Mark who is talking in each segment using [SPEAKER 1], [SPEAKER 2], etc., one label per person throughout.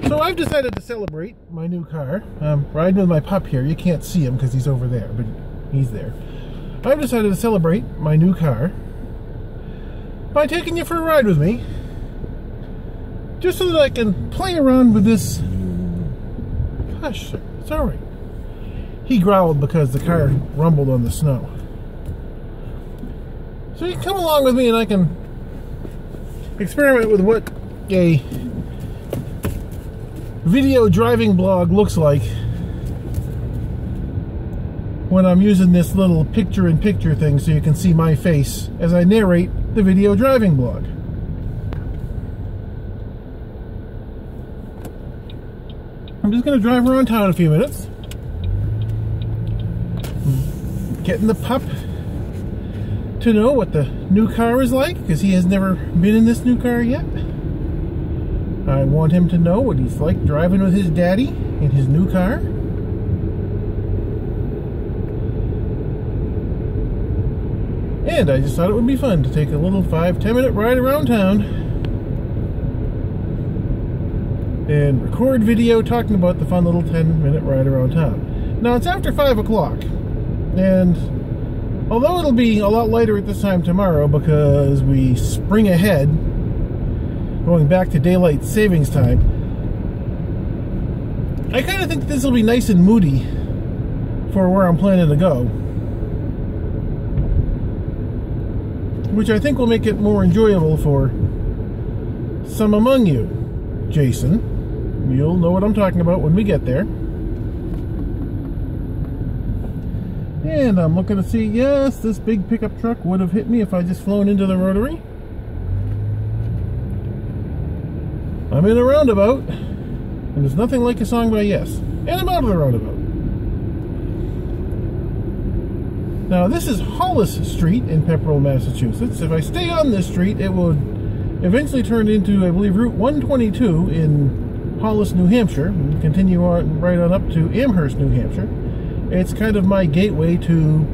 [SPEAKER 1] So I've decided to celebrate my new car. I'm riding with my pup here. You can't see him because he's over there, but he's there. I've decided to celebrate my new car by taking you for a ride with me, just so that I can play around with this. Hush, sir. It's all right. He growled because the car rumbled on the snow. So you can come along with me and I can experiment with what a video driving blog looks like when I'm using this little picture-in-picture thing so you can see my face as I narrate the video driving blog. I'm just going to drive around town a few minutes, getting the pup to know what the new car is like, because he has never been in this new car yet. I want him to know what he's like driving with his daddy in his new car. And I just thought it would be fun to take a little 5-10 minute ride around town and record video talking about the fun little 10-minute ride around town. Now it's after 5 o'clock, and although it'll be a lot later at this time tomorrow because we spring ahead, going back to daylight savings time, I kind of think this will be nice and moody for where I'm planning to go, which I think will make it more enjoyable for some among you. Jason, you'll know what I'm talking about when we get there. And I'm looking to see, yes, this big pickup truck would have hit me if I just flown into the rotary. I'm in a roundabout, and there's nothing like a song by Yes. And I'm out of the roundabout. Now, this is Hollis Street in Pepperell, Massachusetts. If I stay on this street, it will eventually turn into, I believe, Route 122 in Hollis, New Hampshire, and continue on right on up to Amherst, New Hampshire. It's kind of my gateway to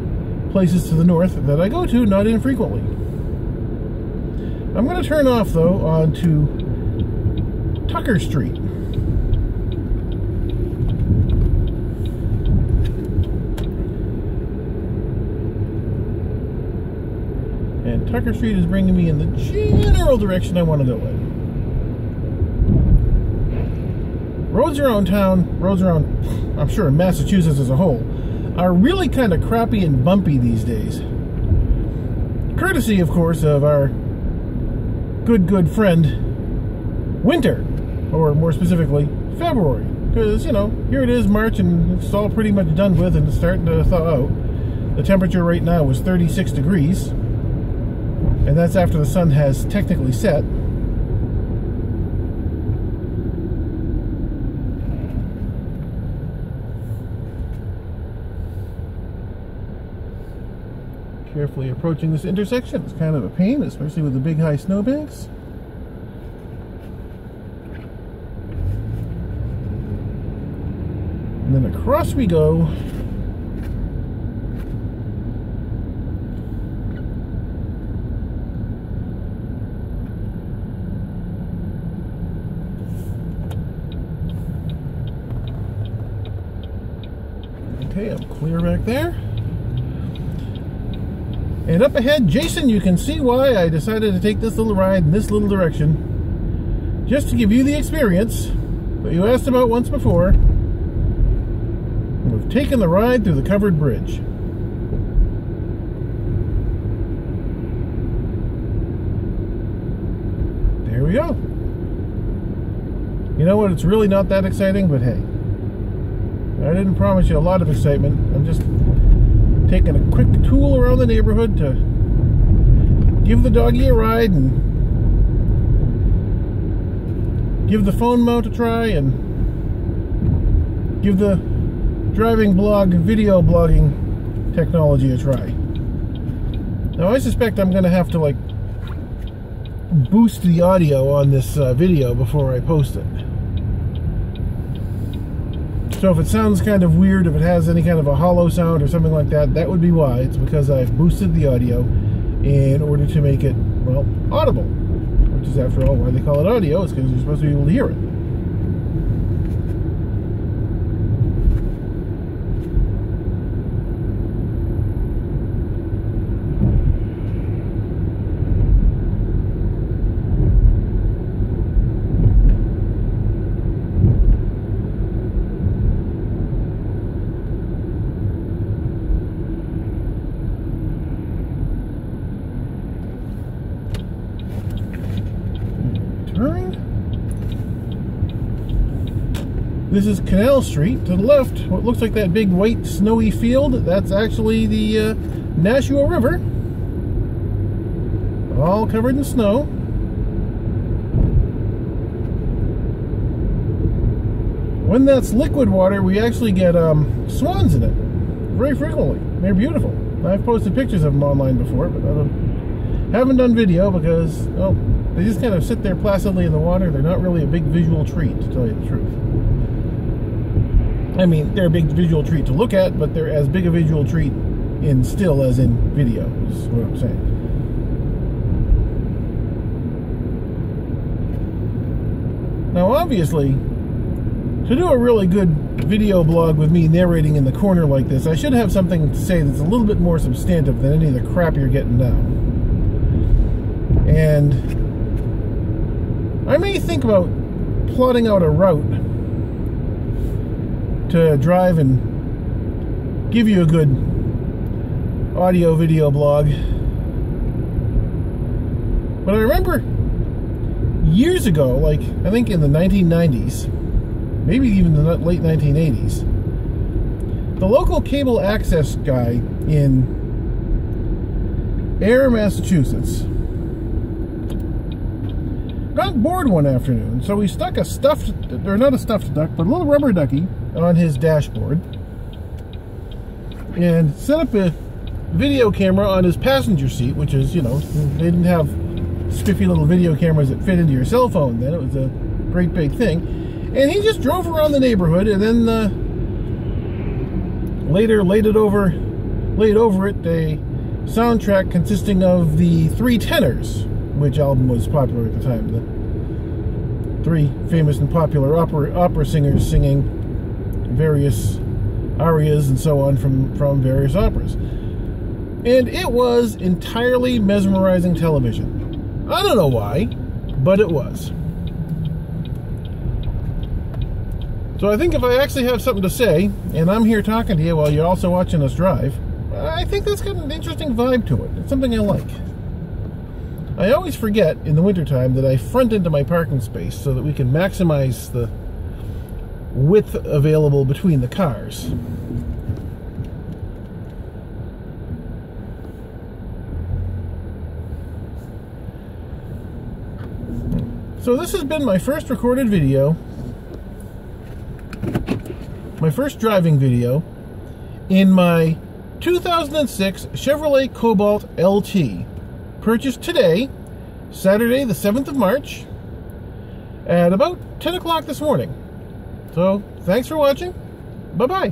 [SPEAKER 1] places to the north that I go to not infrequently. I'm going to turn off, though, onto Tucker Street. And Tucker Street is bringing me in the general direction I want to go in. Roads around town, roads around, I'm sure, Massachusetts as a whole, are really kind of crappy and bumpy these days. Courtesy, of course, of our good friend, winter. Or more specifically, February. Because, you know, here it is, March, and it's all pretty much done with, and it's starting to thaw out. The temperature right now is 36 degrees. And that's after the sun has technically set. Carefully approaching this intersection. It's kind of a pain, especially with the big high snowbanks. And then across we go. Okay, I'm clear back there. And up ahead, Jason, you can see why I decided to take this little ride in this little direction. Just to give you the experience that you asked about once before. We've taken the ride through the covered bridge. There we go. You know what? It's really not that exciting, but hey. I didn't promise you a lot of excitement. I'm just taking a quick tool around the neighborhood to give the doggy a ride and give the phone mount a try and give the driving blog, video blogging technology a try. Now I suspect I'm going to have to like boost the audio on this video before I post it. So if it sounds kind of weird, if it has any kind of a hollow sound or something like that, that would be why. It's because I've boosted the audio in order to make it, well, audible. Which is, after all, why they call it audio. It's because you're supposed to be able to hear it. turn. This is Canal Street. To the left, what looks like that big white snowy field, that's actually the Nashua River. All covered in snow. When that's liquid water, we actually get swans in it very frequently. They're beautiful. I've posted pictures of them online before, but I haven't done video because, well, they just kind of sit there placidly in the water. They're not really a big visual treat, to tell you the truth. I mean, they're a big visual treat to look at, but they're as big a visual treat in still as in video, is what I'm saying. Now, obviously, to do a really good video blog with me narrating in the corner like this, I should have something to say that's a little bit more substantive than any of the crap you're getting now. And I may think about plotting out a route to drive and give you a good audio video blog. But I remember years ago, like I think in the 1990s, maybe even the late 1980s, the local cable access guy in Ayer, Massachusetts, got bored one afternoon, so he stuck a stuffed, or not a stuffed duck, but a little rubber ducky on his dashboard and set up a video camera on his passenger seat, which is, you know, they didn't have spiffy little video cameras that fit into your cell phone then. It was a great big thing. And he just drove around the neighborhood, and then later laid over it a soundtrack consisting of the Three Tenors, which album was popular at the time. The three famous and popular opera singers singing various arias and so on from various operas. And it was entirely mesmerizing television. I don't know why, but it was. So I think if I actually have something to say, and I'm here talking to you while you're also watching us drive, I think that's got an interesting vibe to it. It's something I like. I always forget in the wintertime that I front into my parking space so that we can maximize the width available between the cars. So this has been my first recorded video, my first driving video, in my 2006 Chevrolet Cobalt LT, purchased today, Saturday the 7th of March, at about 10 o'clock this morning. So, thanks for watching. Bye-bye.